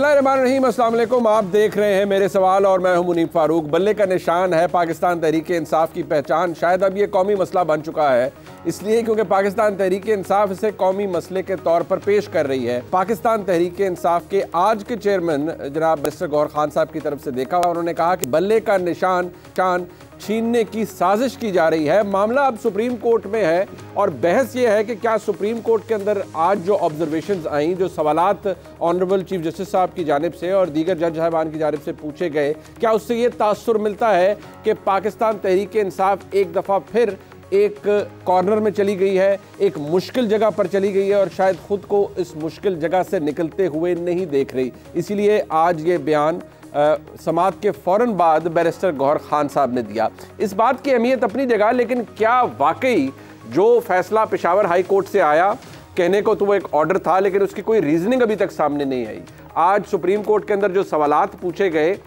बिस्मिल्लाहिर्रहमानिर्रहीम, अस्सलाम वालेकुम। आप देख रहे हैं मेरे सवाल और मैं हूं मुनीब फारूक। बल्ले का निशान है पाकिस्तान तहरीक इंसाफ की पहचान। शायद अब ये कौमी मसला बन चुका है, इसलिए क्योंकि पाकिस्तान तहरीक इंसाफ इसे कौमी मसले के तौर पर पेश कर रही है। पाकिस्तान तहरीक इंसाफ के आज के चेयरमैन जनाब बैरिस्टर गौहर खान साहब की तरफ से देखा, उन्होंने कहा कि बल्ले का निशान छीनने की साजिश की जा रही है। मामला अब सुप्रीम कोर्ट में है और बहस यह है कि क्या सुप्रीम कोर्ट के अंदर आज जो ऑब्जर्वेशंस आई, जो सवालात ऑनरेबल चीफ जस्टिस साहब की जानिब से और दीगर जज साहिबान की जानिब से पूछे गए, क्या उससे ये तासुर मिलता है कि पाकिस्तान तहरीक इंसाफ एक दफ़ा फिर एक कॉर्नर में चली गई है, एक मुश्किल जगह पर चली गई है और शायद ख़ुद को इस मुश्किल जगह से निकलते हुए नहीं देख रही। इसीलिए आज ये बयान समाअत के फ़ौरन बाद बैरिस्टर गौहर खान साहब ने दिया। इस बात की अहमियत अपनी जगह, लेकिन क्या वाकई जो फैसला पेशावर हाई कोर्ट से आया, कहने को तो वो एक ऑर्डर था, लेकिन उसकी कोई रीजनिंग अभी तक सामने नहीं आई। आज सुप्रीम कोर्ट के अंदर जो सवालात पूछे गए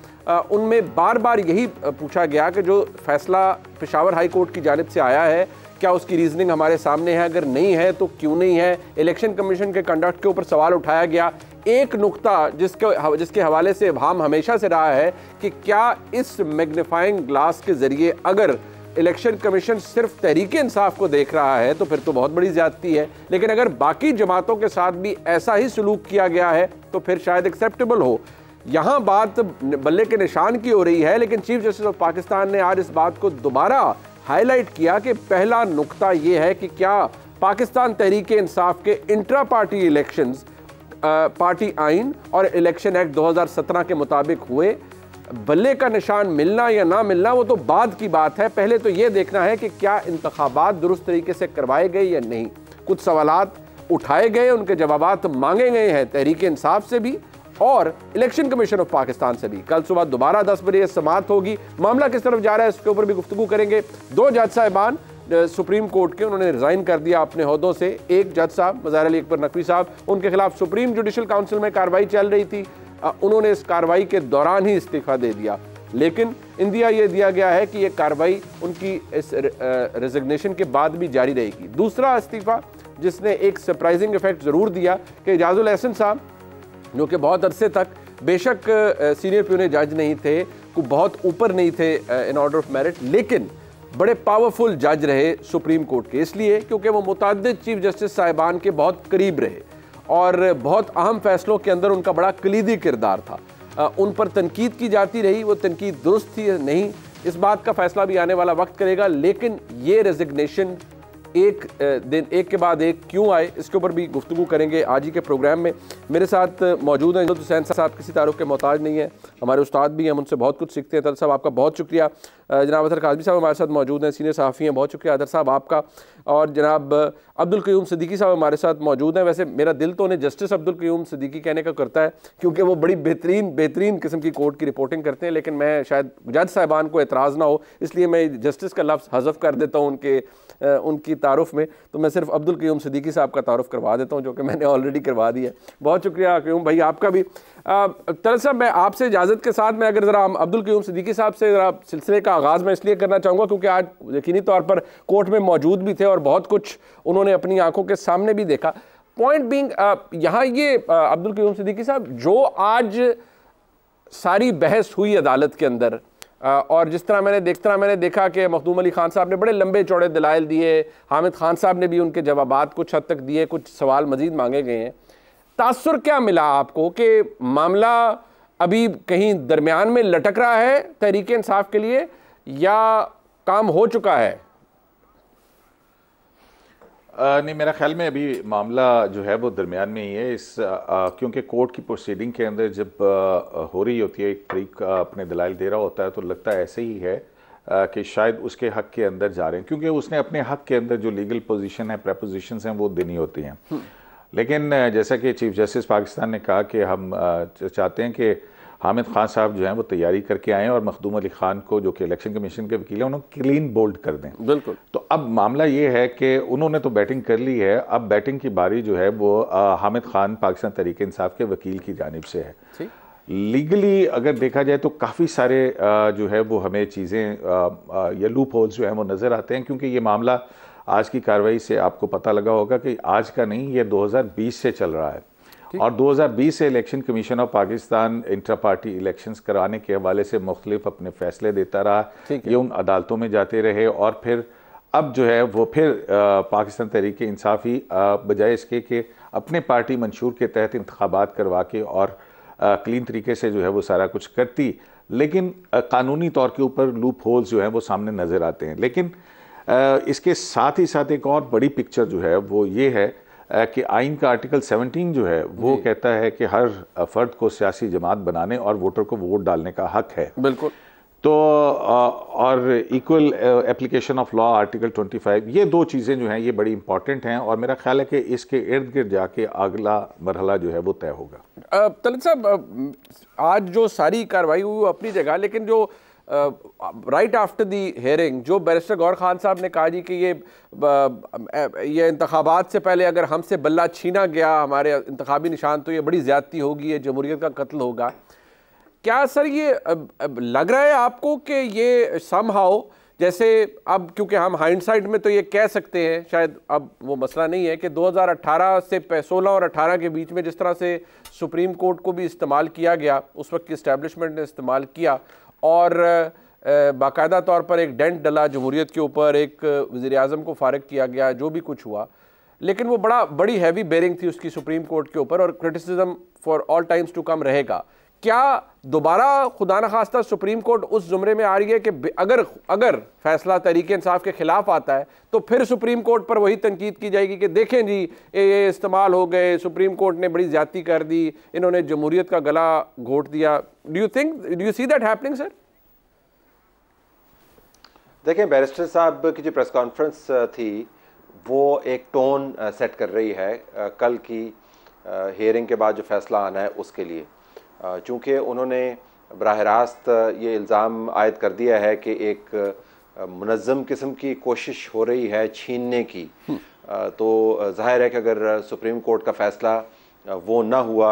उनमें बार बार यही पूछा गया कि जो फैसला पेशावर हाई कोर्ट की जानिब से आया है, क्या उसकी रीजनिंग हमारे सामने है, अगर नहीं है तो क्यों नहीं है। इलेक्शन कमीशन के कंडक्ट के ऊपर सवाल उठाया गया। एक नुक्ता जिसके हवाले से इब्हाम हमेशा से रहा है कि क्या इस मैग्नीफाइंग ग्लास के ज़रिए अगर इलेक्शन कमीशन सिर्फ तहरीक इंसाफ को देख रहा है तो फिर तो बहुत बड़ी ज़्यादती है, लेकिन अगर बाकी जमातों के साथ भी ऐसा ही सलूक किया गया है तो फिर शायद एक्सेप्टेबल हो। यहाँ बात बल्ले के निशान की हो रही है, लेकिन चीफ जस्टिस ऑफ पाकिस्तान ने आज इस बात को दोबारा हाईलाइट किया कि पहला नुक्ता ये है कि क्या पाकिस्तान तहरीक इंसाफ के इंट्रा पार्टी इलेक्शंस पार्टी आइन और इलेक्शन एक्ट 2017 के मुताबिक हुए। बल्ले का निशान मिलना या ना मिलना वो तो बाद की बात है, पहले तो ये देखना है कि क्या इंतखाबात दुरुस्त तरीके से करवाए गए या नहीं। कुछ सवालात उठाए गए, उनके जवाबात मांगे गए हैं तहरीक इंसाफ से भी और इलेक्शन कमीशन ऑफ पाकिस्तान से भी। कल सुबह दोबारा 10 बजे समाअत होगी। मामला किस तरफ जा रहा है इसके ऊपर भी गुफ्तगू करेंगे। दो जज साहिबान सुप्रीम कोर्ट के, उन्होंने रिज़ाइन कर दिया अपने ओहदों से। एक जज साहब मज़ाहिर अली अकबर नकवी साहब, उनके खिलाफ सुप्रीम जुडिशल काउंसिल में कार्रवाई चल रही थी, उन्होंने इस कार्रवाई के दौरान ही इस्तीफ़ा दे दिया, लेकिन इंदिया ये दिया गया है कि ये कार्रवाई उनकी इस रेजिग्नेशन के बाद भी जारी रहेगी। दूसरा इस्तीफ़ा जिसने एक सरप्राइजिंग इफेक्ट ज़रूर दिया कि एजाजुल एहसन साहब, जो कि बहुत अरसे तक बेशक सीनियर प्यूने जज नहीं थे, बहुत ऊपर नहीं थे इन ऑर्डर ऑफ मेरिट, लेकिन बड़े पावरफुल जज रहे सुप्रीम कोर्ट के, इसलिए क्योंकि वो मुतअद्दिद चीफ जस्टिस साहिबान के बहुत करीब रहे और बहुत अहम फैसलों के अंदर उनका बड़ा कलीदी किरदार था। उन पर तनकीद की जाती रही, वो तनकीद दुरुस्त थी नहीं, इस बात का फैसला भी आने वाला वक्त करेगा। लेकिन ये रेजिग्नेशन एक के बाद एक क्यों आए, इसके ऊपर भी गुफ्तगू करेंगे आज ही के प्रोग्राम में। मेरे साथ मौजूद हैं हुसैन साहब, किसी तारुफ के मोहताज नहीं है, हमारे उस्ताद भी हैं, हम उनसे बहुत कुछ सीखते हैं। अदर साहब आपका बहुत शुक्रिया। जनाब अतर काज़मी साहब हमारे साथ मौजूद हैं, सीनियर सहाफ़ी हैं, बहुत शुक्रिया अदर साहब आपका। और जनाब अब्दुल क़य्यूम सिद्दीकी साहब हमारे साथ मौजूद हैं। वैसे मेरा दिल तो उन्हें जस्टिस अब्दुल क़य्यूम सिद्दीकी कहने का करता है क्योंकि वो बड़ी बेहतरीन किस्म की कोर्ट की रिपोर्टिंग करते हैं, लेकिन मैं शायद जज साहिबान को एतराज़ ना हो इसलिए मैं जस्टिस का लफ्ज़ हज़फ कर देता हूँ उनकी तारुफ में, तो मैं सिर्फ अब्दुल क़य्यूम सिद्दीकी साहब का तारुफ करवा देता हूँ, जो कि मैंने ऑलरेडी करवा दिया है। बहुत शुक्रिया क़य्यूम भाई आपका भी। दरअसल मैं आपसे इजाज़त के साथ मैं अगर ज़रा अब्दुल क़य्यूम सिद्दीकी साहब से ज़रा सिलसिले का आगाज़ मैं इसलिए करना चाहूँगा क्योंकि आज यकीनी तौर पर कोर्ट में मौजूद भी थे और बहुत कुछ उन्होंने अपनी आंखों के सामने भी देखा। पॉइंट बीइंग यहाँ ये अब्दुल क़य्यूम सिद्दीकी साहब, जो आज सारी बहस हुई अदालत के अंदर और जिस तरह मैंने देखा कि मखदूम अली खान साहब ने बड़े लंबे चौड़े दलाइल दिए, हामिद खान साहब ने भी उनके जवाबात कुछ हद तक दिए, कुछ सवाल मजीद मांगे गए हैं। तासुर क्या मिला आपको कि मामला अभी कहीं दरमियान में लटक रहा है तहरीक इंसाफ के लिए या काम हो चुका है? नहीं, मेरा ख्याल में अभी मामला जो है वो दरमियान में ही है। क्योंकि कोर्ट की प्रोसीडिंग के अंदर जब हो रही होती है, एक तरीक अपने दलाइल दे रहा होता है तो लगता है ऐसे ही है कि शायद उसके हक के अंदर जा रहे हैं, क्योंकि उसने अपने हक के अंदर जो लीगल पोजीशन है, प्रपोजिशंस हैं, वो देनी होती हैं। लेकिन जैसा कि चीफ जस्टिस पाकिस्तान ने कहा कि हम चाहते हैं कि हामिद खान साहब जो हैं वो तैयारी करके आएँ और मखदूम अली खान को, जो कि इलेक्शन कमीशन के वकील हैं, उन्होंने क्लीन बोल्ड कर दें। बिल्कुल। तो अब मामला ये है कि उन्होंने तो बैटिंग कर ली है, अब बैटिंग की बारी जो है वो हामिद खान पाकिस्तान तहरीक इंसाफ के वकील की जानिब से है। लीगली अगर देखा जाए तो काफ़ी सारे जो है वो हमें चीज़ें या लूप होल्स जो हैं वो नज़र आते हैं, क्योंकि ये मामला आज की कार्रवाई से आपको पता लगा होगा कि आज का नहीं, ये 2020 से चल रहा है और 2020 से election commission of Pakistan intra party elections कराने के हवाले से मुख्तलिफ अपने फैसले देता रहा, ये उन अदालतों में जाते रहे और फिर अब जो है वो फिर पाकिस्तान तहरीक इंसाफ ही बजाय इसके कि अपने पार्टी मंशूर के तहत इंतखाबात करवा के और क्लीन तरीके से जो है वो सारा कुछ करती, लेकिन कानूनी तौर के ऊपर लूप होल्स जो हैं वो सामने नज़र आते हैं। लेकिन इसके साथ ही साथ एक और बड़ी पिक्चर जो है वो ये है कि आइन का आर्टिकल 17 जो है वो कहता है कि हर फर्द को सियासी जमात बनाने और वोटर को वोट डालने का हक है। बिल्कुल। तो और equal application of law article 25, ये दो चीज़ें जो हैं ये बड़ी इंपॉर्टेंट हैं और मेरा ख्याल है कि इसके इर्द गिर्द जाके अगला मरहला जो है वो तय होगा। तलत साहब, आज जो सारी कार्रवाई हुई वो अपनी जगह, लेकिन जो राइट आफ्टर दी हेयरिंग जो बैरिस्टर गौहर खान साहब ने कहा जी कि ये इंतखाबात से पहले अगर हमसे बल्ला छीना गया हमारे इंतखाबी निशान तो ये बड़ी ज़्यादती होगी, ये जमहूरियत का कत्ल होगा। क्या सर ये लग रहा है आपको कि ये समहाउ जैसे अब, क्योंकि हम हाइंडसाइट में तो ये कह सकते हैं, शायद अब वो मसला नहीं है कि 2018 से 16 और 18 के बीच में जिस तरह से सुप्रीम कोर्ट को भी इस्तेमाल किया गया, उस वक्त की इस्टेब्लिशमेंट ने इस्तेमाल किया और बाकायदा तौर पर एक डेंट डला जमहूरियत के ऊपर, एक वज़ीर आज़म को फारिग किया गया, जो भी कुछ हुआ, लेकिन वो बड़ी हैवी बेरिंग थी उसकी सुप्रीम कोर्ट के ऊपर और criticism for all times to come रहेगा। क्या दोबारा खुदा न खास्ता सुप्रीम कोर्ट उस जुमरे में आ रही है कि अगर फैसला तहरीक इंसाफ के खिलाफ आता है तो फिर सुप्रीम कोर्ट पर वही तनकीद की जाएगी कि देखें जी ये इस्तेमाल हो गए, सुप्रीम कोर्ट ने बड़ी ज्यादती कर दी, इन्होंने जमहूरियत का गला घोट दिया। Do you see that happening sir? देखें, बैरिस्टर साहब की जो प्रेस कॉन्फ्रेंस थी वो एक टोन सेट कर रही है कल की हियरिंग के बाद जो फैसला आना है उसके लिए, चूँकि उन्होंने बराह रास्त ये इल्ज़ाम आयद कर दिया है कि एक मुनज़्ज़म किस्म की कोशिश हो रही है छीनने की, तो जाहिर है कि अगर सुप्रीम कोर्ट का फ़ैसला वो ना हुआ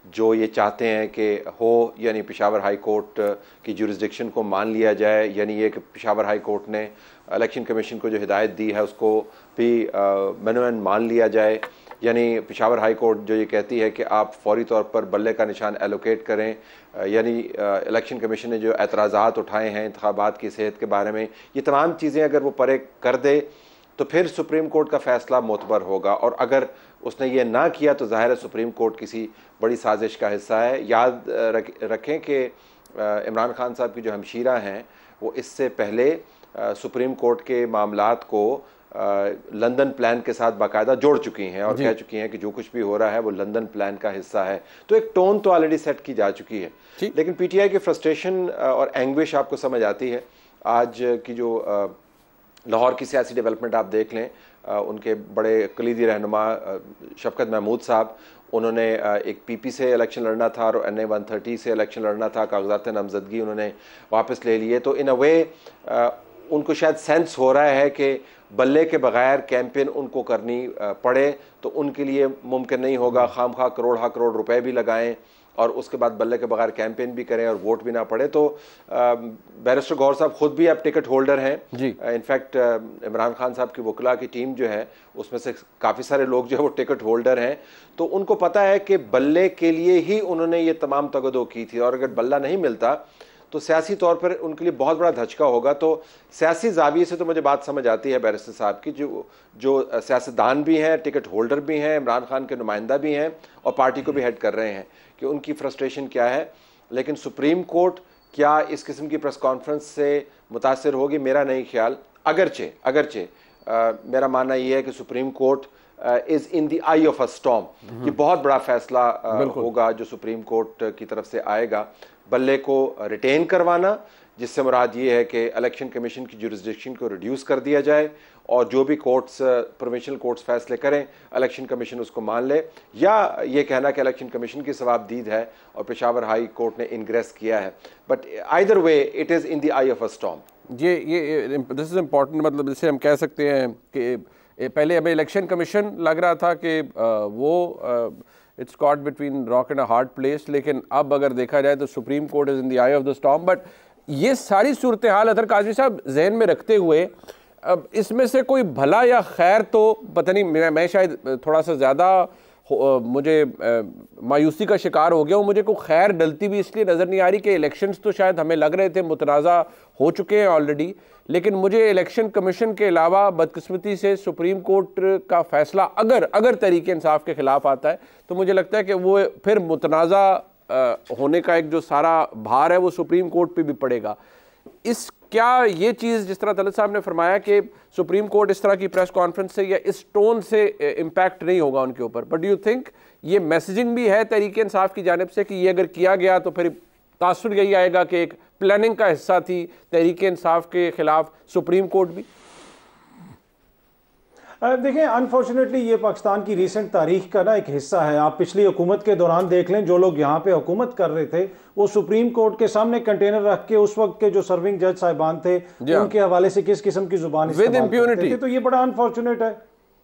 जो ये चाहते हैं कि हो, यानी पेशावर हाई कोर्ट की जुरिस्डिक्शन को मान लिया जाए, यानी ये कि पेशावर हाई कोर्ट ने इलेक्शन कमीशन को जो हिदायत दी है उसको भी मनोन मान लिया जाए, यानी पेशावर हाई कोर्ट जो ये कहती है कि आप फौरी तौर पर बल्ले का निशान एलोकेट करें, यानी इलेक्शन कमीशन ने जो एतराज़ात उठाए हैं इंतखाबात की सेहत के बारे में, ये तमाम चीज़ें अगर वो परे कर दे तो फिर सुप्रीम कोर्ट का फ़ैसला मोतबर होगा। और अगर उसने ये ना किया तो ज़ाहिर है सुप्रीम कोर्ट किसी बड़ी साजिश का हिस्सा है। याद रखें कि इमरान खान साहब की जो हमशीरा हैं वो इससे पहले सुप्रीम कोर्ट के मामलात को लंदन प्लान के साथ बाकायदा जोड़ चुकी हैं और कह चुकी हैं कि जो कुछ भी हो रहा है वो लंदन प्लान का हिस्सा है। तो एक टोन तो ऑलरेडी सेट की जा चुकी है, लेकिन पीटीआई की फ्रस्ट्रेशन और एंग्विश आपको समझ आती है। आज की जो लाहौर की सियासी डेवलपमेंट आप देख लें, उनके बड़े कलीदी रहनुमा शफकत महमूद साहब, उन्होंने एक पीपी से इलेक्शन लड़ना था और NA 130 से इलेक्शन लड़ना था, कागजात नामजदगी उन्होंने वापस ले लिए। तो इन अ वे उनको शायद सेंस हो रहा है कि बल्ले के बगैर कैंपेन उनको करनी पड़े तो उनके लिए मुमकिन नहीं होगा, खामखा करोड़ रुपए भी लगाएं और उसके बाद बल्ले के बगैर कैंपेन भी करें और वोट भी ना पड़े। तो बैरिस्टर गौहर साहब खुद भी अब टिकट होल्डर हैं। इनफैक्ट इमरान खान साहब की वकला की टीम जो है उसमें से काफ़ी सारे लोग जो है वो टिकट होल्डर हैं। तो उनको पता है कि बल्ले के लिए ही उन्होंने ये तमाम तगदो की थी और अगर बल्ला नहीं मिलता तो सियासी तौर पर उनके लिए बहुत बड़ा धचका होगा। तो सियासी जाविये से तो मुझे बात समझ आती है बैरिस्टर साहब की, जो सियासतदान भी हैं, टिकट होल्डर भी हैं, इमरान खान के नुमाइंदा भी हैं और पार्टी को भी हेड कर रहे हैं, कि उनकी फ्रस्ट्रेशन क्या है। लेकिन सुप्रीम कोर्ट क्या इस किस्म की प्रेस कॉन्फ्रेंस से मुतासिर होगी? मेरा नहीं ख्याल। अगरचे मेरा मानना यह है कि supreme court is in the I of a storm. ये बहुत बड़ा फैसला होगा जो सुप्रीम कोर्ट की तरफ से आएगा। बल्ले को रिटेन करवाना, जिससे मुराद ये है कि इलेक्शन कमीशन की जुरिस्डिक्शन को रिड्यूस कर दिया जाए और जो भी कोर्ट्स प्रोविंशियल कोर्ट्स फैसले करें इलेक्शन कमीशन उसको मान ले, या ये कहना कि इलेक्शन कमीशन की सवाबदीद है और पेशावर हाई कोर्ट ने इंग्रेस किया है। But either way it is in the I of a storm. ये दिस इज़ इम्पॉर्टेंट, मतलब जिसे हम कह सकते हैं कि पहले हमें इलेक्शन कमीशन लग रहा था कि वो it's caught between rock and a hard place, लेकिन अब अगर देखा जाए तो supreme court is in the I of the storm. But ये सारी सूरत हाल अतर काजमी साहब जहन में रखते हुए अब इसमें से कोई भला या खैर तो पता नहीं, मैं शायद थोड़ा सा ज़्यादा मुझे मायूसी का शिकार हो गया हूँ। मुझे कोई खैर डलती भी इसलिए नज़र नहीं आ रही कि इलेक्शंस तो शायद हमें लग रहे थे मुतनाज़ा हो चुके हैं ऑलरेडी, लेकिन मुझे इलेक्शन कमीशन के अलावा बदकिस्मती से सुप्रीम कोर्ट का फैसला अगर तहरीक इंसाफ के ख़िलाफ़ आता है तो मुझे लगता है कि वो फिर मुतनाज़ा होने का एक जो सारा भार है वो सुप्रीम कोर्ट पे भी पड़ेगा। क्या ये चीज़ जिस तरह तलत साहब ने फरमाया कि सुप्रीम कोर्ट इस तरह की प्रेस कॉन्फ्रेंस से या इस टोन से इम्पैक्ट नहीं होगा उनके ऊपर, बट डू यू थिंक ये मैसेजिंग भी है तहरीक इंसाफ की जानिब से कि ये अगर किया गया तो फिर तासुर यही आएगा कि एक प्लानिंग का हिस्सा थी तहरीक इंसाफ के खिलाफ सुप्रीम कोर्ट भी? देखें, अनफॉर्चुनेटली ये पाकिस्तान की रीसेंट तारीख का ना एक हिस्सा है। आप पिछली हुकूमत के दौरान देख लें, जो लोग यहाँ पे हुकूमत कर रहे थे वो सुप्रीम कोर्ट के सामने कंटेनर रख के उस वक्त के जो सर्विंग जज साहिबान थे उनके हवाले से किस किस्म की जुबान इस्तेमाल करते थे। तो ये बड़ा अनफॉर्चुनेट है,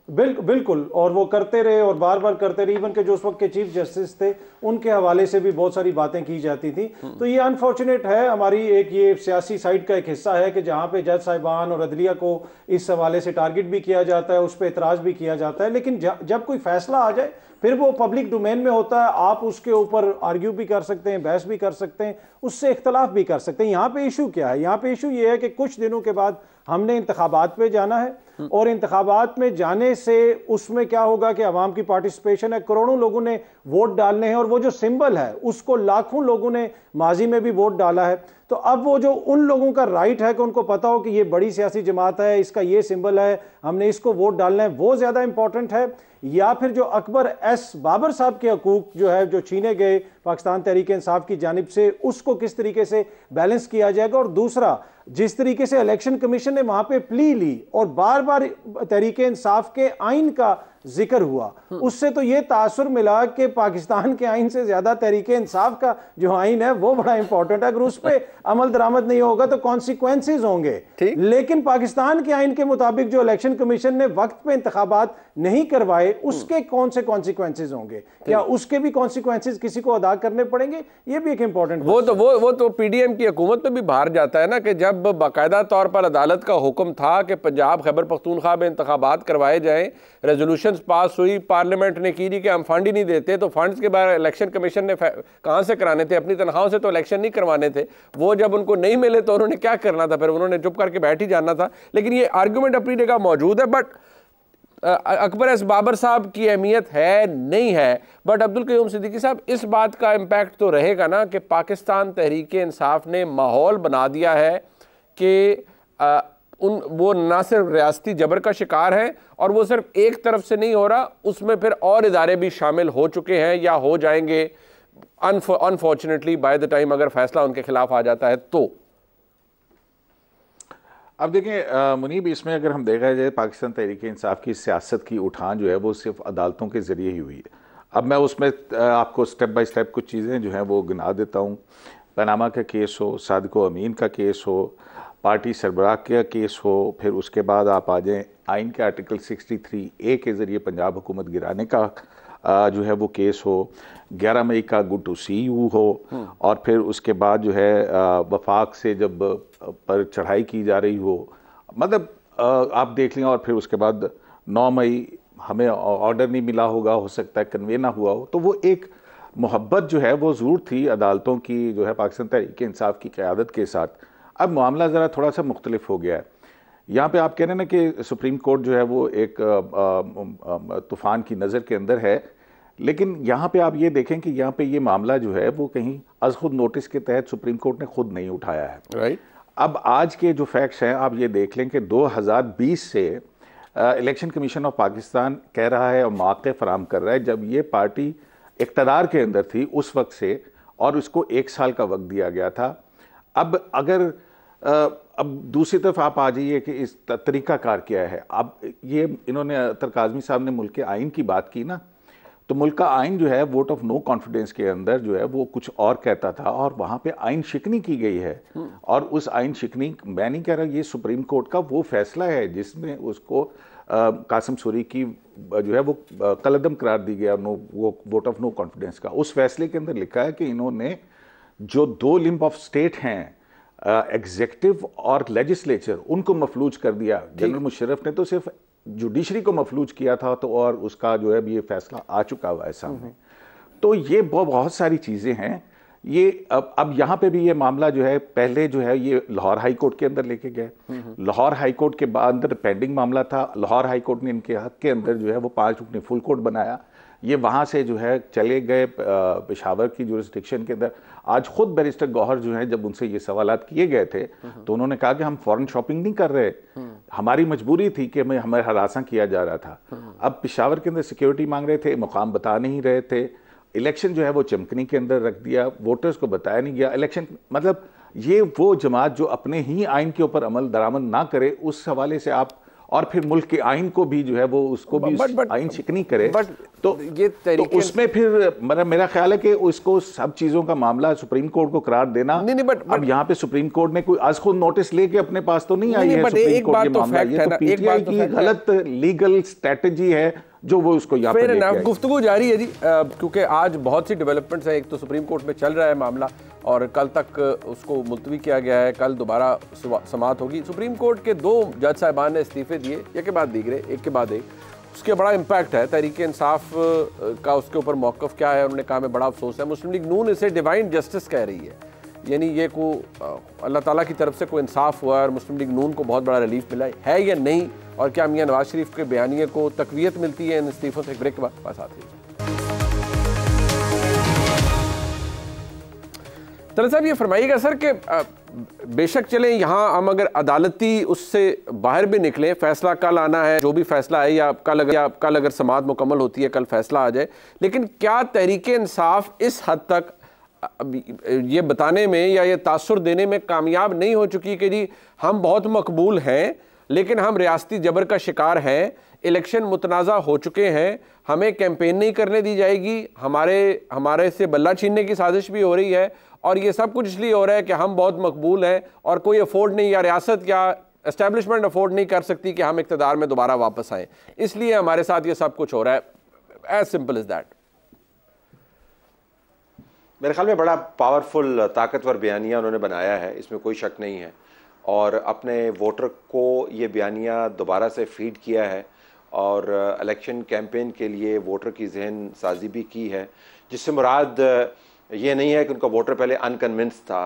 बिल्कुल, और वो करते रहे और बार बार करते रहे। इवन के जो उस वक्त के चीफ जस्टिस थे उनके हवाले से भी बहुत सारी बातें की जाती थी। तो ये अनफॉर्चुनेट है, हमारी एक ये सियासी साइड का एक हिस्सा है कि जहां पे जज साहिबान और अदलिया को इस हवाले से टारगेट भी किया जाता है, उस पर एतराज भी किया जाता है। लेकिन जब कोई फैसला आ जाए फिर वो पब्लिक डोमेन में होता है, आप उसके ऊपर आर्ग्यू भी कर सकते हैं, बहस भी कर सकते हैं, उससे इख्तलाफ भी कर सकते हैं। यहाँ पे इशू क्या है? यहाँ पे इशू ये है कि कुछ दिनों के बाद हमने इंतखाबात पे जाना है और इंतखाबात में जाने से उसमें क्या होगा कि अवाम की पार्टिसिपेशन है, करोड़ों लोगों ने वोट डालने हैं और वो जो सिंबल है उसको लाखों लोगों ने माजी में भी वोट डाला है। तो अब वो जो उन लोगों का राइट है कि उनको पता हो कि ये बड़ी सियासी जमात है, इसका ये सिंबल है, हमने इसको वोट डालना है, वो ज्यादा इंपॉर्टेंट है, या फिर जो अकबर एस बाबर साहब के हकूक जो है जो छीने गए पाकिस्तान तहरीक इंसाफ की जानिब से, उसको किस तरीके से बैलेंस किया जाएगा। और दूसरा, जिस तरीके से इलेक्शन कमीशन ने वहां पे प्ली ली और बार बार तहरीक इंसाफ के आइन का जिक्र हुआ, उससे तो ये तासुर मिला कि पाकिस्तान के आइन से ज्यादा तहरीक इंसाफ का जो आइन है वो बड़ा इंपॉर्टेंट है। अगर उस पर अमल दरामद नहीं होगा तो कॉन्सिक्वेंसेज होंगे। लेकिन पाकिस्तान के आइन के मुताबिक जो इलेक्शन कमीशन ने वक्त पे इंतखाबात नहीं करवाए उसके कौन से कॉन्सिक्वेंसेज होंगे, क्या उसके भी कॉन्सिक्वेंसेज किसी को अदा करने पड़ेंगे? ये भी एक इंपॉर्टेंट वो तो पीडीएम की हुकूमत पे भी बाहर जाता है ना कि जब बाकायदा तौर पर अदालत का हुक्म था कि पंजाब खैबर पख्तूनख्वा में इंतखाबात करवाए जाएं, रेजोल्यूशन पास हुई, पार्लियामेंट ने की कि हम फंड ही नहीं देते, तो फंड्स के बारे इलेक्शन कमीशन ने कहां से कराने थे? अपनी तनख्वाहों से तो इलेक्शन नहीं करवाने थे। वो जब उनको नहीं मिले तो उन्होंने क्या करना था? फिर उन्होंने चुप करके बैठ ही जाना था। लेकिन ये आर्गूमेंट अपनी जगह मौजूद है, बट अकबर एस बाबर साहब की अहमियत है नहीं है, बट अब्दुल क़य्यूम सिद्दीकी साहब, इस बात का इम्पैक्ट तो रहेगा ना कि पाकिस्तान तहरीक इंसाफ ने माहौल बना दिया है कि वो ना सिर्फ रियासती जबर का शिकार है और वो सिर्फ एक तरफ से नहीं हो रहा, उसमें फिर और इदारे भी शामिल हो चुके हैं या हो जाएंगे अनफॉर्चुनेटली बाय द टाइम अगर फैसला उनके खिलाफ आ जाता है तो। अब देखें मुनीब, इसमें अगर हम देखा जाए पाकिस्तान तहरीक इंसाफ की सियासत की उठान जो है वो सिर्फ अदालतों के ज़रिए ही हुई है। अब मैं उसमें आपको स्टेप बाय स्टेप कुछ चीज़ें जो हैं वो गिना देता हूँ। पनामा का केस हो, सादिको अमीन का केस हो, पार्टी सरबराह का केस हो, फिर उसके बाद आप आ जाएँ आइन के आर्टिकल 63A के ज़रिए पंजाब हुकूमत गिराने का जो है वो केस हो, 11 मई का गुड टू सी यू हो, और फिर उसके बाद जो है वफाक से जब पर चढ़ाई की जा रही हो, मतलब आप देख लें, और फिर उसके बाद 9 मई हमें ऑर्डर नहीं मिला होगा, हो सकता है कन्वे ना हुआ हो। तो वो एक मोहब्बत जो है वो ज़रूर थी अदालतों की जो है पाकिस्तान तहरीक इंसाफ की क़यादत के साथ। अब मामला ज़रा थोड़ा सा मुख्तलिफ हो गया है। यहाँ पे आप कह रहे हैं ना कि सुप्रीम कोर्ट जो है वो एक तूफ़ान की नज़र के अंदर है, लेकिन यहाँ पे आप ये देखें कि यहाँ पे ये मामला जो है वो कहीं अज़ खुद नोटिस के तहत सुप्रीम कोर्ट ने खुद नहीं उठाया है। राइट। अब आज के जो फैक्ट्स हैं आप ये देख लें कि 2020 से इलेक्शन कमीशन ऑफ पाकिस्तान कह रहा है और मौक़े फराहम कर रहा है, जब ये पार्टी इक़्तिदार के अंदर थी उस वक्त से, और उसको 1 साल का वक्त दिया गया था। अब अगर अब दूसरी तरफ आप आ जाइए कि इस तरीक़ाकार क्या है। अब ये इन्होंने तरकाज़मी साहब ने मुल्क के आइन की बात की ना, तो मुल्क का आइन जो है वोट ऑफ नो कॉन्फिडेंस के अंदर जो है वो कुछ और कहता था, और वहाँ पे आइन शिकनी की गई है। और उस आइन शिकनी, मैं नहीं कह रहा, ये सुप्रीम कोर्ट का वो फैसला है जिसमें उसको कासिम सूरी की जो है वो कलअदम करार दी गया, वो वोट ऑफ नो कॉन्फिडेंस का। उस फैसले के अंदर लिखा है कि इन्होंने जो 2 लिम्ब ऑफ स्टेट हैं, एग्जीक्यूटिव और लेजिस्लेचर, उनको मफलूज कर दिया। जनरल मुशर्रफ ने तो सिर्फ जुडिशरी को मफलूज किया था, तो और उसका जो है ये फैसला आ चुका हुआ है सामने। तो ये बहुत सारी चीज़ें हैं। ये अब यहाँ पे भी ये मामला जो है, पहले जो है ये लाहौर हाई कोर्ट के अंदर लेके गए। लाहौर हाई कोर्ट के बाद अंदर पेंडिंग मामला था। लाहौर हाई कोर्ट ने इनके हक के अंदर जो है वो 5 रुकनी फुल कोर्ट बनाया। ये वहाँ से जो है चले गए पेशावर की जुरिस्डिक्शन के अंदर। आज खुद बैरिस्टर गौहर जो है, जब उनसे ये सवालात किए गए थे तो उन्होंने कहा कि हम फॉरेन शॉपिंग नहीं कर रहे, हमारी मजबूरी थी कि हमें हरासा किया जा रहा था। अब पेशावर के अंदर सिक्योरिटी मांग रहे थे, मुकाम बता नहीं रहे थे। इलेक्शन जो है वो चमकनी के अंदर रख दिया, वोटर्स को बताया नहीं गया। इलेक्शन मतलब ये वो जमात जो अपने ही आइन के ऊपर अमल दरामद ना करे, उस हवाले से आप और फिर मुल्क के आइन को भी जो है वो उसको भी आइन शिकनी करे, तो ये तो उसमें फिर मेरा ख्याल है कि उसको सब चीजों का मामला सुप्रीम कोर्ट को करार देना। नहीं, अब यहाँ पे सुप्रीम कोर्ट ने कोई आज खुद नोटिस लेके अपने पास तो नहीं आई है सुप्रीम कोर्ट के मामला। ये तो पीटीआई की गलत लीगल स्ट्रेटेजी है जो वो उसको यहाँ पे गुफ्तगू जारी है जी, क्योंकि आज बहुत सी डेवलपमेंट्स हैं। एक तो सुप्रीम कोर्ट में चल रहा है मामला और कल तक उसको मुलतवी किया गया है, कल दोबारा समाअत होगी। सुप्रीम कोर्ट के 2 जज साहिबान ने इस्तीफे दिए, एक के बाद एक। उसके बड़ा इम्पैक्ट है तहरीक इंसाफ का, उसके ऊपर मौक़िफ़ क्या है। उन्होंने कहा हमें बड़ा अफसोस है। मुस्लिम लीग नून इसे डिवाइन जस्टिस कह रही है, यानी ये को अल्लाह ताला की तरफ से कोई इंसाफ हुआ और मुस्लिम लीग नून को बहुत बड़ा रिलीफ मिला है या नहीं, और क्या मियां नवाज शरीफ के बयानिए को तकवीयत मिलती है इन इस्तीफों से। एक ब्रेक के बाद पास आती है। तलत साहब ये फरमाइएगा सर कि बेशक चलें यहाँ हम अगर अदालती उससे बाहर भी निकलें, फैसला कल आना है, जो भी फैसला है, या कल अगर समाअत मुकम्मल होती है कल फैसला आ जाए, लेकिन क्या तहरीक इंसाफ इस हद तक ये बताने में या ये तासुर देने में कामयाब नहीं हो चुकी कि जी हम बहुत मकबूल हैं लेकिन हम रियासती जबर का शिकार हैं, इलेक्शन मुतनाज़ा हो चुके हैं, हमें कैंपेन नहीं करने दी जाएगी, हमारे से बल्ला छीनने की साजिश भी हो रही है, और ये सब कुछ इसलिए हो रहा है कि हम बहुत मकबूल हैं और कोई अफोर्ड नहीं, या रियासत या एस्टेब्लिशमेंट अफोर्ड नहीं कर सकती कि हम इक़्तिदार में दोबारा वापस आएँ, इसलिए हमारे साथ ये सब कुछ हो रहा है। As simple is that. मेरे ख्याल में बड़ा पावरफुल ताकतवर बयानिया उन्होंने बनाया है, इसमें कोई शक नहीं है, और अपने वोटर को ये बयानिया दोबारा से फीड किया है और इलेक्शन कैंपेन के लिए वोटर की जहन साजी भी की है, जिससे मुराद ये नहीं है कि उनका वोटर पहले अनकन्विंस था।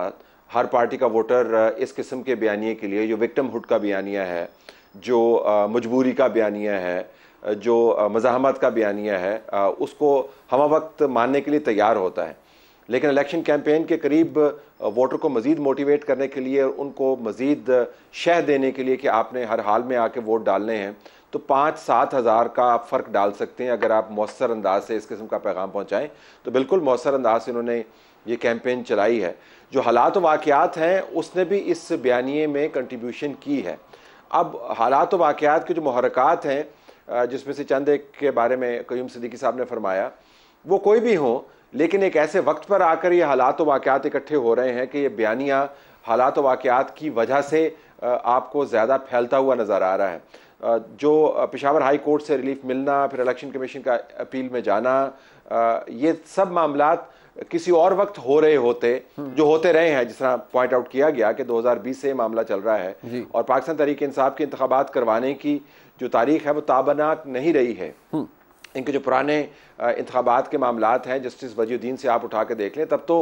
हर पार्टी का वोटर इस किस्म के बयानिए के लिए, जो विक्टिमहुड का बयानिया है, जो मजबूरी का बयानिया है, जो मज़ाहमत का बयानिया है, उसको हम वक्त मानने के लिए तैयार होता है। लेकिन इलेक्शन कैंपेन के करीब वोटर को मज़ीद मोटिवेट करने के लिए और उनको मज़ीद शह देने के लिए कि आपने हर हाल में आके वोट डालने हैं, तो 5-7 हज़ार का आप फ़र्क डाल सकते हैं अगर आप मौसर अंदाज से इस किस्म का पैगाम पहुँचाएँ। तो बिल्कुल मौसर अंदाज से उन्होंने ये कैंपेन चलाई है। जो हालात वाक़यात हैं उसने भी इस बयानिए में कंट्रीब्यूशन की है। अब हालात वाक़यात के जो मुहर्रकात हैं, जिसमें से चंद एक के बारे में क़य्यूम सिद्दीकी साहब ने फरमाया, वो कोई भी हों, लेकिन एक ऐसे वक्त पर आकर ये हालात वाक़यात इकट्ठे हो रहे हैं कि ये बयानिया हालात वाक़यात की वजह से आपको ज़्यादा फैलता हुआ नज़र आ रहा है। जो पेशावर हाई कोर्ट से रिलीफ मिलना, फिर इलेक्शन कमीशन का अपील में जाना, ये सब मामलात किसी और वक्त हो रहे होते, जो होते रहे हैं, जिस तरह पॉइंट आउट किया गया कि 2020 से मामला चल रहा है और पाकिस्तान तहरीक इंसाफ के इंतखाबात करवाने की जो तारीख है वो ताबनाक नहीं रही है। इनके जो पुराने इंतखाबात के मामलात हैं, जस्टिस वजीउद्दीन से आप उठा के देख लें, तब तो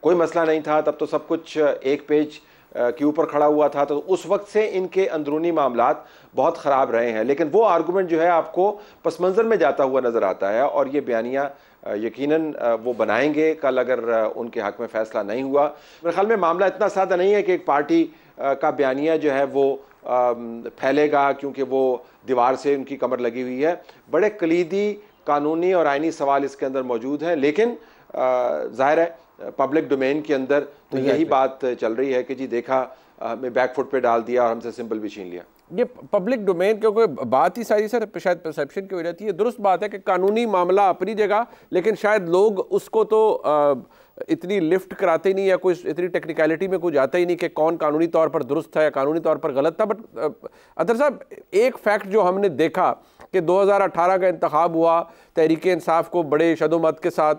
कोई मसला नहीं था, तब तो सब कुछ एक पेज के ऊपर खड़ा हुआ था, तो उस वक्त से इनके अंदरूनी मामलात बहुत ख़राब रहे हैं। लेकिन वो आर्गूमेंट जो है आपको पस मंज़र में जाता हुआ नज़र आता है, और ये बयानिया यकीनन वो बनाएंगे कल अगर उनके हक़ में फ़ैसला नहीं हुआ। मेरे ख्याल में मामला इतना सादा नहीं है कि एक पार्टी का बयानिया जो है वो फैलेगा क्योंकि वो दीवार से उनकी कमर लगी हुई है। बड़े कलीदी कानूनी और आइनी सवाल इसके अंदर मौजूद हैं, लेकिन ज़ाहिर है पब्लिक डोमेन के अंदर तो यही बात चल रही है कि जी देखा हमें बैकफुट पे डाल दिया और हमसे सिंबल भी छीन लिया। ये पब्लिक डोमेन, क्योंकि बात ही सारी सर शायद परसेप्शन की हो जाती है। दुरुस्त बात है कि कानूनी मामला अपनी जगह, लेकिन शायद लोग उसको तो इतनी लिफ्ट कराते नहीं, या कोई इतनी टेक्निकलिटी में कोई जाता ही नहीं कि कौन कानूनी तौर पर दुरुस्त था या कानूनी तौर पर गलत था। बट अतर साहब, एक फैक्ट जो हमने देखा कि 2018 का इंतखाब हुआ, तहरीक इंसाफ को बड़े शदोमत के साथ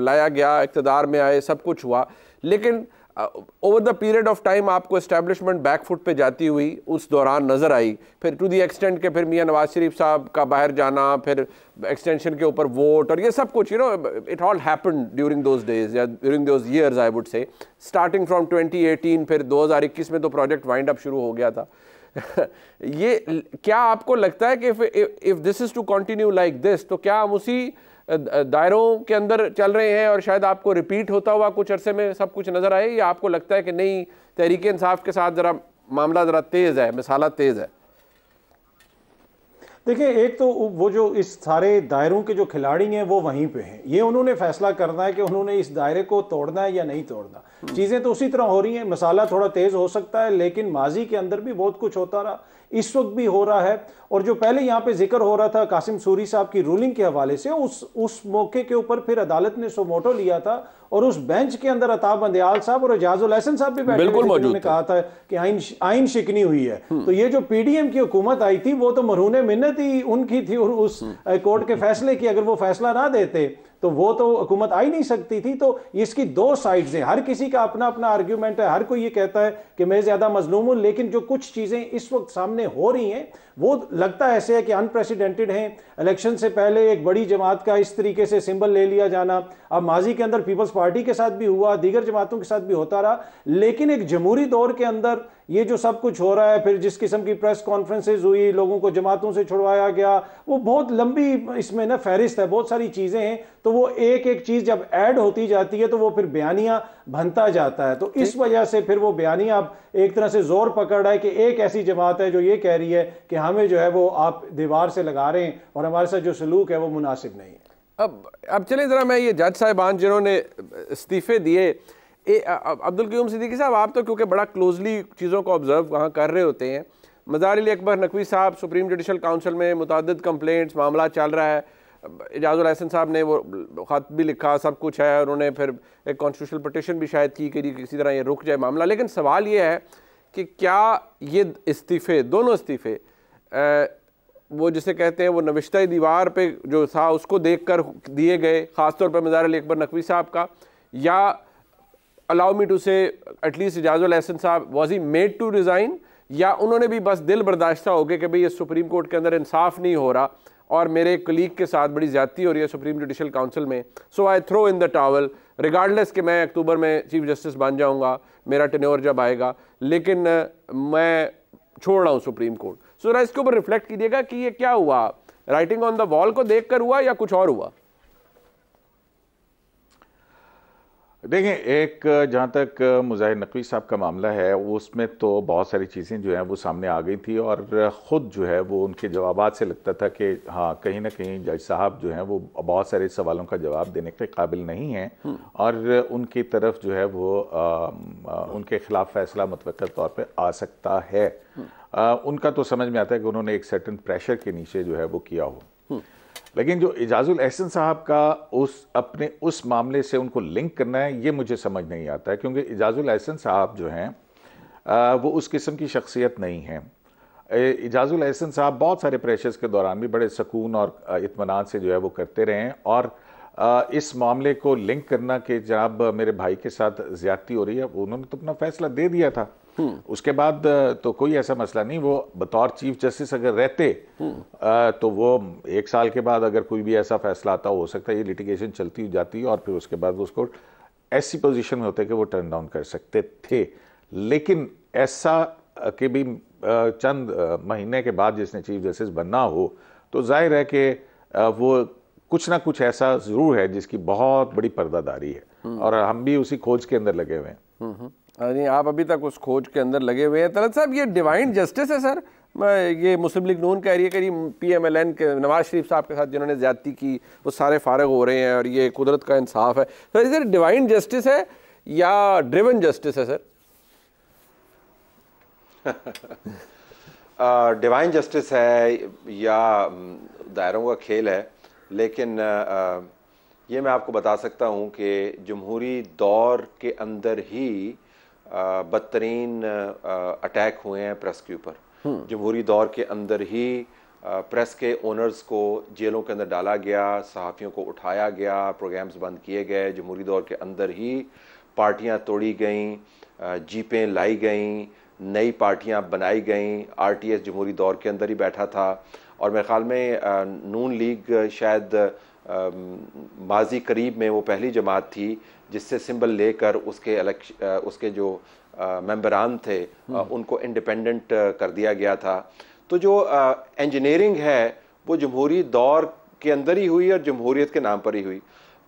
लाया गया, इक़्तिदार में आए, सब कुछ हुआ, लेकिन over the period of time आपको एस्टैब्लिशमेंट बैकफुट पे जाती हुई उस दौरान नज़र आई, फिर टू दी एक्सटेंट के फिर मियां नवाज शरीफ साहब का बाहर जाना, फिर एक्सटेंशन के ऊपर वोट और ये सब कुछ, you know, it all happened during those days या during those years I would say, starting from 2018, फिर 2021 में तो प्रोजेक्ट वाइंड अप शुरू हो गया था। ये क्या आपको लगता है कि if this is to continue like this, तो क्या हम उसी दायरों के अंदर चल रहे हैं और शायद आपको रिपीट होता हुआ कुछ अरसे में सब कुछ नजर आए, या आपको लगता है कि नहीं, तहरीक इंसाफ के साथ जरा मामला जरा तेज है, मिसाला तेज है? देखिए, एक तो वो जो इस सारे दायरों के जो खिलाड़ी हैं वो वहीं पे हैं, ये उन्होंने फैसला करना है कि उन्होंने इस दायरे को तोड़ना है या नहीं तोड़ना। चीज़ें तो उसी तरह हो रही हैं, मसाला थोड़ा तेज़ हो सकता है, लेकिन माजी के अंदर भी बहुत कुछ होता रहा, इस वक्त भी हो रहा है। और जो पहले यहाँ पे जिक्र हो रहा था कासिम सूरी साहब की रूलिंग के हवाले से, उस मौके के ऊपर फिर अदालत ने सुमोटो लिया था और उस बेंच के अंदर अताब बंदयाल साहब और एजाजुल एहसन साहब भी बैठे थे, उन्होंने कहा था कि आइन शिकनी हुई है। तो ये जो पीडीएम की हुकूमत आई थी वो तो मरहून मिन्नत ही उनकी थी, और उस कोर्ट के फैसले की अगर वो फैसला ना देते तो वो तो हुकूमत आ ही नहीं सकती थी। तो इसकी दो साइड्स हैं, हर किसी का अपना अपना आर्ग्यूमेंट है, हर कोई ये कहता है कि मैं ज्यादा मजलूम हूं, लेकिन जो कुछ चीजें इस वक्त सामने हो रही हैं वो लगता ऐसे है कि अनप्रेसिडेंटेड हैं। इलेक्शन से पहले एक बड़ी जमात का इस तरीके से सिंबल ले लिया जाना, अब माजी के अंदर पीपल्स पार्टी के साथ भी हुआ, दीगर जमातों के साथ भी होता रहा, लेकिन एक जमहूरी दौर के अंदर ये जो सब कुछ हो रहा है, फिर जिस किस्म की प्रेस कॉन्फ्रेंसेज हुई, लोगों को जमातों से छुड़वाया गया, वो बहुत लंबी इसमें ना फहरिस्त है, बहुत सारी चीजें हैं। तो वो एक एक चीज जब ऐड होती जाती है तो वो फिर बयानिया बनता जाता है। तो इस वजह से फिर वो बयानिया अब एक तरह से जोर पकड़ रहा है कि एक ऐसी जमात है जो ये कह रही है कि हमें जो है वो आप दीवार से लगा रहे हैं और हमारे साथ जो सलूक है वो मुनासिब नहीं है। अब चलिए जरा मैं ये जज साहिबान जिन्होंने इस्तीफे दिए, अब्दुल क़य्यूम सिद्दीकी साहब, आप तो क्योंकि बड़ा क्लोजली चीज़ों को ऑब्जर्व वहाँ कर रहे होते हैं, मज़ार अली अकबर नकवी साहब सुप्रीम जुडिशल काउंसिल में मुतअद्दिद कंप्लेंट्स, मामला चल रहा है, एजाजुल एहसन साहब ने वो ख़त भी लिखा, सब कुछ है, उन्होंने फिर एक कॉन्स्टिट्यूशनल पिटीशन भी शायद की कि किसी तरह ये रुक जाए मामला। लेकिन सवाल ये है कि क्या ये इस्तीफ़े, दोनों इस्तीफ़े, वो जिसे कहते हैं वो नविश्ता दीवार पे जो था उसको देख कर दिए गए, ख़ासतौर पर मज़ार अली अकबर नकवी साहब का, या allow me to say at least Ejazul Ehsan साहब was he made to resign, या उन्होंने भी बस दिल बर्दाश्ता हो गया कि भाई ये सुप्रीम कोर्ट के अंदर इंसाफ नहीं हो रहा और मेरे कलीग के साथ बड़ी ज़्यादती हो रही है सुप्रीम जुडिशल काउंसिल में, so I throw in the towel, regardless कि मैं अक्टूबर में चीफ जस्टिस बन जाऊंगा, मेरा टेन्योर जब आएगा, लेकिन मैं छोड़ रहा हूँ सुप्रीम कोर्ट। सो जरा इसके ऊपर रिफ्लेक्ट कीजिएगा कि ये क्या हुआ, राइटिंग ऑन द वॉल को देख कर हुआ या कुछ और हुआ? देखें, एक जहाँ तक मुज़ाहिर नकवी साहब का मामला है उसमें तो बहुत सारी चीज़ें जो हैं वो सामने आ गई थी और ख़ुद जो है वो उनके जवाबात से लगता था कि हाँ, कहीं ना कहीं जज साहब जो हैं वो बहुत सारे सवालों का जवाब देने के काबिल नहीं हैं और उनकी तरफ जो है वो उनके ख़िलाफ़ फ़ैसला मुतवक्किल तौर पर आ सकता है। उनका तो समझ में आता है कि उन्होंने एक सर्टन प्रेशर के नीचे जो है वो किया हो, लेकिन जो एजाजुल एहसन साहब का अपने उस मामले से उनको लिंक करना है ये मुझे समझ नहीं आता है, क्योंकि एजाजुल एहसन साहब जो हैं वो उस किस्म की शख्सियत नहीं हैं। एजाजुल एहसन साहब बहुत सारे प्रेशर्स के दौरान भी बड़े सुकून और इत्मीनान से जो है वो करते रहे हैं, और इस मामले को लिंक करना कि जनाब मेरे भाई के साथ ज़्यादती हो रही है, उन्होंने तो अपना फैसला दे दिया था। उसके बाद तो कोई ऐसा मसला नहीं, वो बतौर चीफ जस्टिस अगर रहते तो वो 1 साल के बाद अगर कोई भी ऐसा फैसला आता हो सकता है ये लिटिगेशन चलती जाती और फिर उसके बाद उसको ऐसी पोजीशन में होते कि वो टर्न डाउन कर सकते थे। लेकिन ऐसा कि भी चंद महीने के बाद जिसने चीफ जस्टिस बनना हो तो जाहिर है कि वो कुछ ना कुछ ऐसा ज़रूर है जिसकी बहुत बड़ी पर्दादारी है, और हम भी उसी खोज के अंदर लगे हुए हैं। नहीं, आप अभी तक उस खोज के अंदर लगे हुए हैं। तलत साहब, ये डिवाइन जस्टिस है सर? ये मुस्लिम लीग नून कह रही है कि PMLN के नवाज शरीफ साहब के साथ जिन्होंने ज्यादती की वो सारे फारग हो रहे हैं और ये कुदरत का इंसाफ है। तो इधर डिवाइन जस्टिस है या ड्रिवन जस्टिस है सर? डिवाइन जस्टिस है या दायरों का खेल है, लेकिन ये मैं आपको बता सकता हूँ कि जमहूरी दौर के अंदर ही बदतरीन अटैक हुए हैं प्रेस के ऊपर। जमहूरी दौर के अंदर ही प्रेस के ओनर्स को जेलों के अंदर डाला गया, सहाफ़ियों को उठाया गया, प्रोग्राम्स बंद किए गए। जमहूरी दौर के अंदर ही पार्टियां तोड़ी गईं, जीपें लाई गईं, नई पार्टियां बनाई गईं। आरटीएस जमहूरी दौर के अंदर ही बैठा था और मेरे ख्याल में नून लीग शायद माजी करीब में वो पहली जमात थी जिससे सिंबल लेकर उसके जो मेंबरान थे उनको इंडिपेंडेंट कर दिया गया था। तो जो इंजीनियरिंग है वो जमहूरी दौर के अंदर ही हुई और जमहूरियत के नाम पर ही हुई।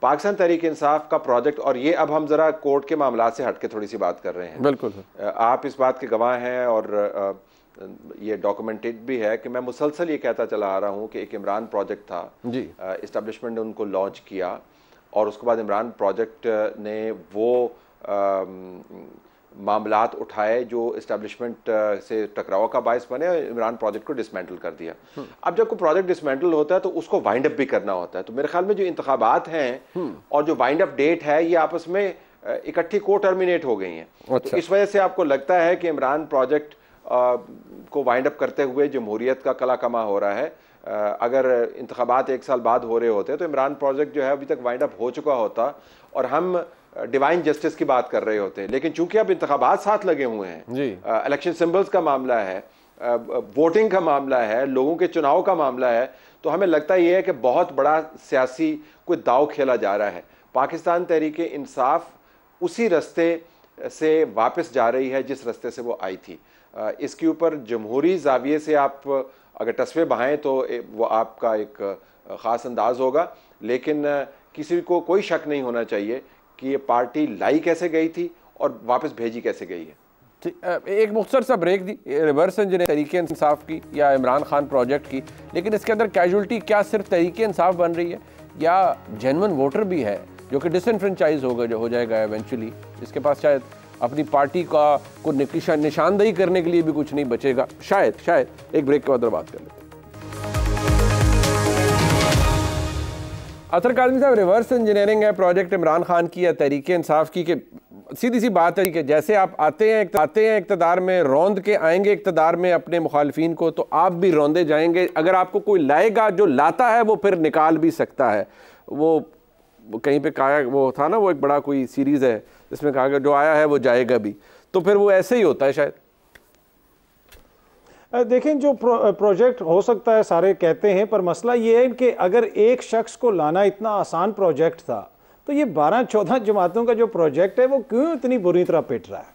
पाकिस्तान तहरीक इंसाफ का प्रोजेक्ट, और ये अब हम ज़रा कोर्ट के मामला से हट के थोड़ी सी बात कर रहे हैं। बिल्कुल आप इस बात के गवाह हैं और ये डॉक्यूमेंटेड भी है कि मैं मुसलसल ये कहता चला आ रहा हूँ कि एक इमरान प्रोजेक्ट था जी, इस्टेब्लिशमेंट ने उनको लॉन्च किया और उसके बाद इमरान प्रोजेक्ट ने वो मामलात उठाए जो इस्टेब्लिशमेंट से टकराव का बायस बने और इमरान प्रोजेक्ट को डिसमेंटल कर दिया। अब जब कोई प्रोजेक्ट डिसमेंटल होता है तो उसको वाइंड अप भी करना होता है। तो मेरे ख्याल में जो इंतखाबात हैं और जो वाइंड अप डेट है ये आपस में इकट्ठी को टर्मिनेट हो गई हैं। अच्छा। तो इस वजह से आपको लगता है कि इमरान प्रोजेक्ट को वाइंड अप करते हुए जमहूरियत का कला कमा हो रहा है। अगर इंतखाबात 1 साल बाद हो रहे होते तो इमरान प्रोजेक्ट जो है अभी तक वाइंड अप हो चुका होता और हम डिवाइन जस्टिस की बात कर रहे होते हैं। लेकिन चूंकि अब इंतखाबात साथ लगे हुए हैं, इलेक्शन सिंबल्स का मामला है, वोटिंग का मामला है, लोगों के चुनाव का मामला है, तो हमें लगता यह है कि बहुत बड़ा सियासी कोई दाव खेला जा रहा है। पाकिस्तान तहरीक इंसाफ उसी रास्ते से वापस जा रही है जिस रास्ते से वो आई थी। इसके ऊपर जमहूरी जाविये से आप अगर तस्वे बहाएं तो वो आपका एक ख़ास अंदाज होगा, लेकिन किसी को कोई शक नहीं होना चाहिए कि ये पार्टी लाई कैसे गई थी और वापस भेजी कैसे गई है। एक मुख्तसर सा break the reverse engineering Tehreek Insaf की या इमरान खान प्रोजेक्ट की, लेकिन इसके अंदर कैजुअल्टी क्या सिर्फ तहरीक इंसाफ बन रही है या जेन्युइन वोटर भी है जो कि डिसएनफ्रेंचाइज हो जाएगा इवेंचुअली, जिसके पास शायद अपनी पार्टी का को निशानदेही करने के लिए भी कुछ नहीं बचेगा। शायद एक ब्रेक के बाद बात कर लेते हैं। अतर काज़मी साहब, रिवर्स इंजीनियरिंग है प्रोजेक्ट इमरान खान की या तहरीक इंसाफ की, कि सीधी सी बात है कि जैसे आप आते हैं इक़्तिदार में, रौंद के आएंगे इक़्तिदार में अपने मुखालफिन को, तो आप भी रौंदे जाएंगे। अगर आपको कोई लाएगा, जो लाता है वो फिर निकाल भी सकता है। वो कहीं पे कहा, वो था ना, वो एक बड़ा कोई सीरीज़ है जिसमें कहा कि जो आया है वो जाएगा भी, तो फिर वो ऐसे ही होता है शायद। देखें, जो प्रोजेक्ट हो सकता है सारे कहते हैं, पर मसला ये है कि अगर एक शख्स को लाना इतना आसान प्रोजेक्ट था तो ये 12-14 जमातों का जो प्रोजेक्ट है वो क्यों इतनी बुरी तरह पिट रहा है?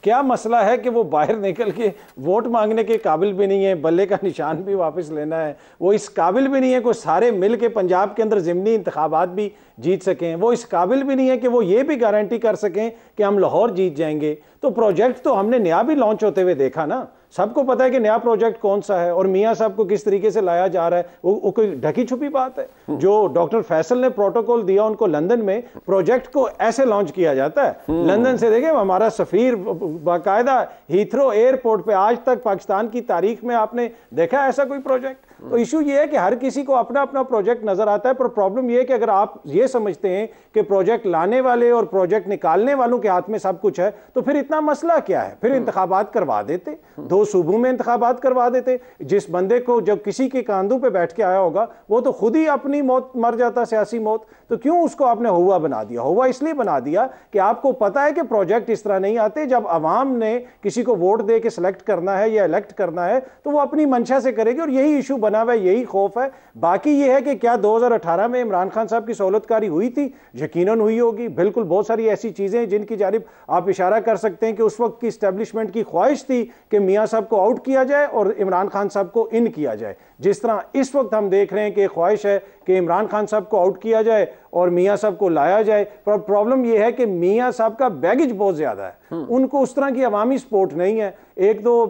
क्या मसला है कि वो बाहर निकल के वोट मांगने के काबिल भी नहीं है, बल्ले का निशान भी वापस लेना है, वो इस काबिल भी नहीं है कि सारे मिल के पंजाब के अंदर ज़िमनी इंतखाबात भी जीत सकें, वो इस काबिल भी नहीं है कि वो ये भी गारंटी कर सकें कि हम लाहौर जीत जाएंगे। तो प्रोजेक्ट तो हमने नया भी लॉन्च होते हुए देखा ना, सबको पता है कि नया प्रोजेक्ट कौन सा है और मियाँ साहब को किस तरीके से लाया जा रहा है। वो कोई ढकी छुपी बात है? जो डॉक्टर फैसल ने प्रोटोकॉल दिया उनको लंदन में, प्रोजेक्ट को ऐसे लॉन्च किया जाता है। लंदन से देखें, हमारा सफीर बाकायदा हीथ्रो एयरपोर्ट पे, आज तक पाकिस्तान की तारीख में आपने देखा ऐसा कोई प्रोजेक्ट? तो इशू ये है कि हर किसी को अपना अपना प्रोजेक्ट नजर आता है, पर प्रॉब्लम ये है कि अगर आप ये समझते हैं कि प्रोजेक्ट लाने वाले और प्रोजेक्ट निकालने वालों के हाथ में सब कुछ है, तो फिर इतना मसला क्या है? फिर इंतखाबात करवा देते, 2 सूबों में इंतखाबात करवा देते। जिस बंदे को जब किसी के कांधों पे बैठ के आया होगा वो तो खुद ही अपनी मौत मर जाता, सियासी मौत, तो क्यों उसको आपने हुआ बना दिया? हुआ इसलिए बना दिया कि आपको पता है कि प्रोजेक्ट इस तरह नहीं आते। जब अवाम ने किसी को वोट दे के सिलेक्ट करना है या इलेक्ट करना है तो वो अपनी मंशा से करेगी, और यही इशू बना हुआ है, यही खौफ है। बाकी ये है कि क्या 2018 में इमरान खान साहब की सहूलतकारी हुई थी? यकीनन हुई होगी, बिल्कुल। बहुत सारी ऐसी चीजें हैं जिनकी जानिब आप इशारा कर सकते हैं कि उस वक्त की इस्टेब्लिशमेंट की ख्वाहिश थी कि मियाँ साहब को आउट किया जाए और इमरान खान साहब को इन किया जाए। जिस तरह इस वक्त हम देख रहे हैं कि ख्वाहिश है कि इमरान खान साहब को आउट किया जाए और मियाँ साहब को लाया जाए, पर प्रॉब्लम यह है कि मियाँ साहब का बैगेज बहुत ज्यादा है, उनको उस तरह की अवामी सपोर्ट नहीं है। एक दो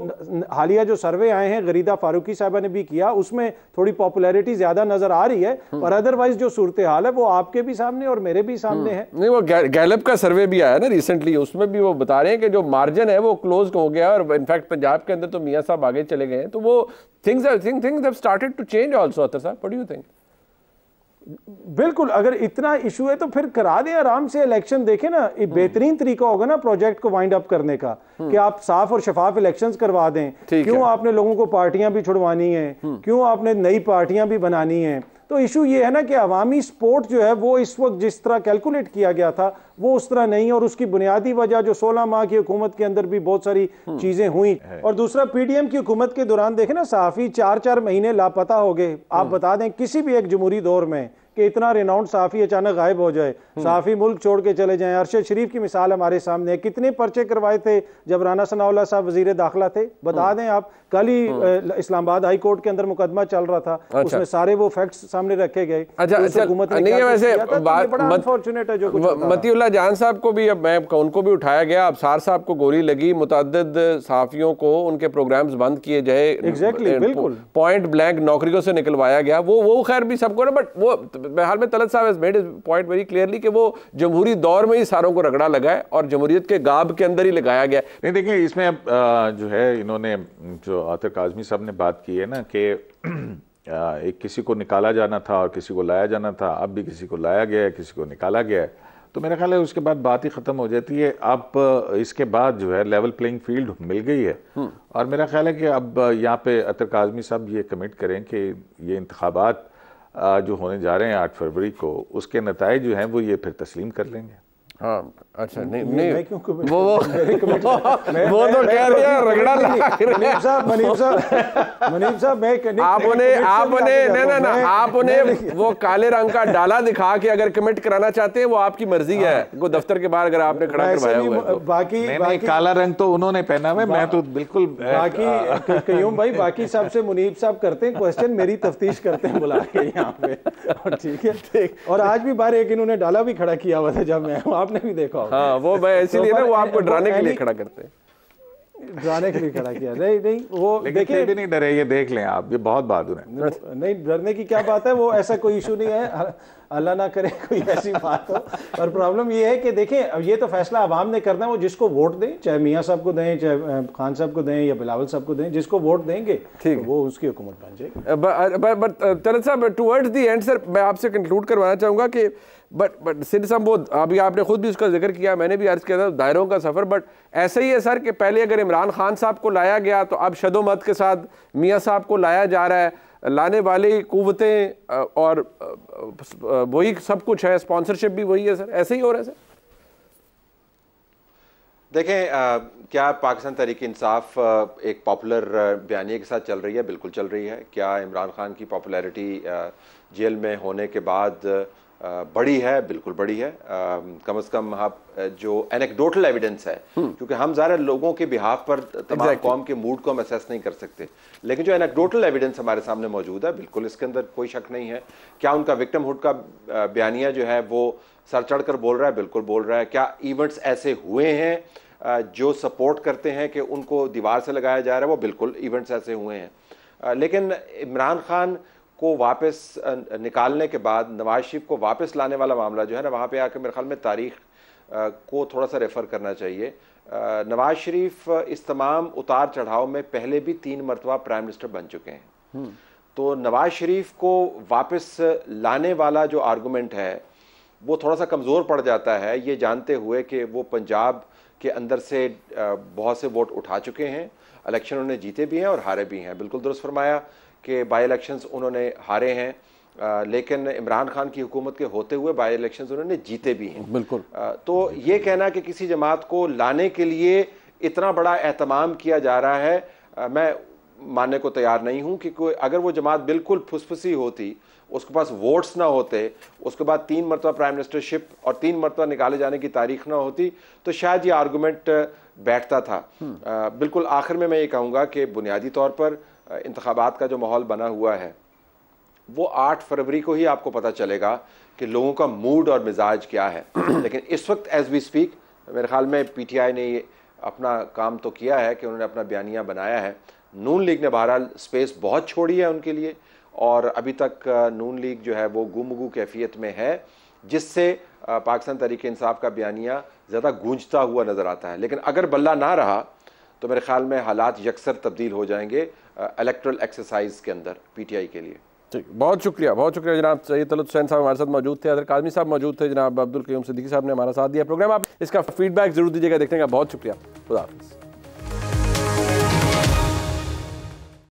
हालिया जो सर्वे आए हैं, गरीदा फारूकी साहबा ने भी किया, उसमें थोड़ी पॉपुलैरिटी ज्यादा नजर आ रही है, पर अदरवाइज जो सूरत हाल है वो आपके भी सामने और मेरे भी सामने है। नहीं, वो गैलप का सर्वे भी आया ना रिसेंटली, उसमें भी वो बता रहे हैं कि जो मार्जिन है वो क्लोज हो गया, और इनफैक्ट पंजाब के अंदर तो मियाँ साहब आगे चले गए हैं। तो वो things have started to change also. अतर साहब, what do you think? बिल्कुल, अगर इतना इशू है तो फिर करा दें आराम से इलेक्शन। देखें ना, बेहतरीन तरीका होगा ना प्रोजेक्ट को वाइंड अप करने का कि आप साफ और शफाफ इलेक्शंस करवा दें। क्यों आपने लोगों को पार्टियां भी छुड़वानी है? क्यों आपने नई पार्टियां भी बनानी है? तो इशू ये है ना कि अवामी सपोर्ट जो है वो इस वक्त जिस तरह कैलकुलेट किया गया था वो उस तरह नहीं, और उसकी बुनियादी वजह जो 16 माह की हुकूमत के अंदर भी बहुत सारी चीजें हुई। और दूसरा पीडीएम की हुकूमत के दौरान देखे ना सहाफ़ी 4-4 महीने लापता हो गए। आप बता दें किसी भी एक जमहूरी दौर में कि इतना रिनाउंड सहाफ़ी अचानक गायब हो जाए, सहाफ़ी मुल्क छोड़ के चले जाएं। अरशद शरीफ की मिसाल हमारे सामने है, कितने पर्चे करवाए थे जब राना सनाउल्लाह साहब वजीर दाखिला थे, बता दें आप। कल ही इस्लामाबाद हाई कोर्ट के अंदर मुकदमा चल रहा था, उसमें सारे वो फैक्ट्स सामने रखे गए। अनफॉर्चुनेट है जो कुछ मतीउल्लाह जान साहब को भी, अब मैं उनको भी उठाया गया, अबसार साहब को गोली लगी, मुतअद्दिद सहाफ़ियों को उनके प्रोग्राम्स बंद किए जाए, एग्जैक्टली बिल्कुल पॉइंट ब्लैंक नौकरियों से निकलवाया गया। वो खैर भी सबको ना, बट वो हाल में तलत साहब has made his point very clearly कि वो जमहूरी दौर में ही सारों को रगड़ा लगा है और जमहूरियत के गाब के अंदर ही लगाया गया। नहीं देखिए, इसमें अब जो है इन्होंने जो आतिफ काज़मी साहब ने बात की है ना कि एक किसी को निकाला जाना था और किसी को लाया जाना था, अब भी किसी को लाया गया है, किसी को निकाला गया है, तो मेरा ख्याल है उसके बाद बात ही ख़त्म हो जाती है। अब इसके बाद जो है लेवल प्लेइंग फील्ड मिल गई है, और मेरा ख्याल है कि अब यहाँ पे आतिफ काज़मी साहब ये कमिट करें कि ये इंतखाबात जो होने जा रहे हैं 8 फरवरी को, उसके नताइज जो हैं वो ये फिर तस्लीम कर लेंगे। हाँ अच्छा, नहीं वो तो कह रहे हैं रगड़ा मनीब साहब आपने वो काले रंग का डाला दिखा के अगर कमिट कराना चाहते हैं वो आपकी मर्जी है, वो दफ्तर के बाहर अगर आपने खड़ा करवाया हुआ है। बाकी काला रंग तो उन्होंने पहना हुआ है, मैं तो बिल्कुल बाकी कयूम भाई बाकी सबसे मुनीब साहब करते हैं क्वेश्चन, मेरी तफ्तीश करते हैं बुला के यहाँ पे, ठीक है। और आज भी बाहर एक इन्होंने डाला भी खड़ा किया हुआ था जब मैं, आपने भी देखा होगा। हाँ वो मैं इसीलिए ना वो आपको डराने के लिए खड़ा करते हैं, डराने के लिए खड़ा किया। नहीं वो देखिए भी नहीं डरे, ये देख लें आप, ये बहुत बहादुर हैं। नहीं डरने की क्या बात है, वो ऐसा कोई इशू नहीं है, अल्लाह ना करे कोई ऐसी बात हो। और प्रॉब्लम ये है कि देखें ये तो फैसला अवाम ने करना है, वो जिसको वोट दें, चाहे मियाँ साहब को दें, चाहे खान साहब को दें या बिलावल साहब को दें, जिसको वोट देंगे ठीक, तो वो उसकी हुकूमत बन जाएगी। बट तलत साहब टुवर्ड्स द एंड सर मैं आपसे कंक्लूड करवाना चाहूँगा कि बट सिंध संबोध अभी आपने खुद भी उसका जिक्र किया, मैंने भी अर्ज किया था दायरों का सफ़र, बट ऐसा ही है सर कि पहले अगर इमरान खान साहब को लाया गया तो अब शदोमत के साथ मियाँ साहब को लाया जा रहा है, लाने वाली कुव्वतें और वही सब कुछ है, स्पॉन्सरशिप भी वही है सर, ऐसे ही हो रहा है सर। देखें क्या पाकिस्तान तहरीक इंसाफ एक पॉपुलर बयानिए के साथ चल रही है? बिल्कुल चल रही है। क्या इमरान खान की पॉपुलैरिटी जेल में होने के बाद बड़ी है? बिल्कुल बड़ी है। कम से कम आप जो एनेक्डोटल एविडेंस है, क्योंकि हम ज़्यादा लोगों के बिहाफ पर तमाम कौम के मूड को हम असेस नहीं कर सकते, लेकिन जो एनेक्डोटल एविडेंस हमारे सामने मौजूद है, बिल्कुल इसके अंदर कोई शक नहीं है। क्या उनका विक्टिमहुड का बयानिया जो है वो सर चढ़ कर बोल रहा है? बिल्कुल बोल रहा है। क्या इवेंट्स ऐसे हुए हैं जो सपोर्ट करते हैं कि उनको दीवार से लगाया जा रहा है? वो बिल्कुल इवेंट्स ऐसे हुए हैं। लेकिन इमरान खान को वापस निकालने के बाद नवाज शरीफ को वापस लाने वाला मामला जो है ना, वहाँ पे आकर मेरे ख्याल में तारीख को थोड़ा सा रेफ़र करना चाहिए। नवाज शरीफ इस तमाम उतार चढ़ाव में पहले भी 3 मरतबा प्राइम मिनिस्टर बन चुके हैं, तो नवाज शरीफ को वापस लाने वाला जो आर्गूमेंट है वो थोड़ा सा कमज़ोर पड़ जाता है, ये जानते हुए कि वो पंजाब के अंदर से बहुत से वोट उठा चुके हैं, इलेक्शन उन्होंने जीते भी हैं और हारे भी हैं। बिल्कुल दुरुस्त फरमाया कि बाई इलेक्शंस उन्होंने हारे हैं, लेकिन इमरान खान की हुकूमत के होते हुए बाई इलेक्शंस उन्होंने जीते भी हैं। बिल्कुल। तो ये कहना कि किसी जमात को लाने के लिए इतना बड़ा एहतमाम किया जा रहा है, मैं मानने को तैयार नहीं हूँ कि कोई अगर वो जमात बिल्कुल फुसफुसी होती, उसके पास वोट्स ना होते, उसके बाद 3 मरतबा प्राइम मिनिस्टरशिप और 3 मरतबा निकाले जाने की तारीख ना होती, तो शायद ये आर्गूमेंट बैठता था। बिल्कुल आखिर में मैं ये कहूँगा कि बुनियादी तौर पर इंतखाबात का जो माहौल बना हुआ है वो 8 फरवरी को ही आपको पता चलेगा कि लोगों का मूड और मिजाज क्या है। लेकिन इस वक्त एज वी स्पीक मेरे ख्याल में पीटीआई ने ये अपना काम तो किया है कि उन्होंने अपना बयानिया बनाया है। नून लीग ने बहरहाल स्पेस बहुत छोड़ी है उनके लिए, और अभी तक नून लीग जो है वो गुमगू कैफियत में है, जिससे पाकिस्तान तहरीक इंसाफ का बयानिया ज़्यादा गूंजता हुआ नज़र आता है। लेकिन अगर बल्ला ना रहा तो मेरे ख्याल में हालात यकसर तब्दील हो जाएंगे इलेक्ट्रल एक्सरसाइज के अंदर पीटीआई के लिए। ठीक, बहुत शुक्रिया जनाब। सैयद तलत हुसैन साहब हमारे साथ मौजूद थे, अदर काज़मी साहब मौजूद थे, जनाब अब्दुल क़य्यूम सिद्दीकी साहब ने हमारा साथ दिया। प्रोग्राम आप इसका फीडबैक जरूर दीजिएगा, देखने का बहुत शुक्रिया। खुदा हाफिज़।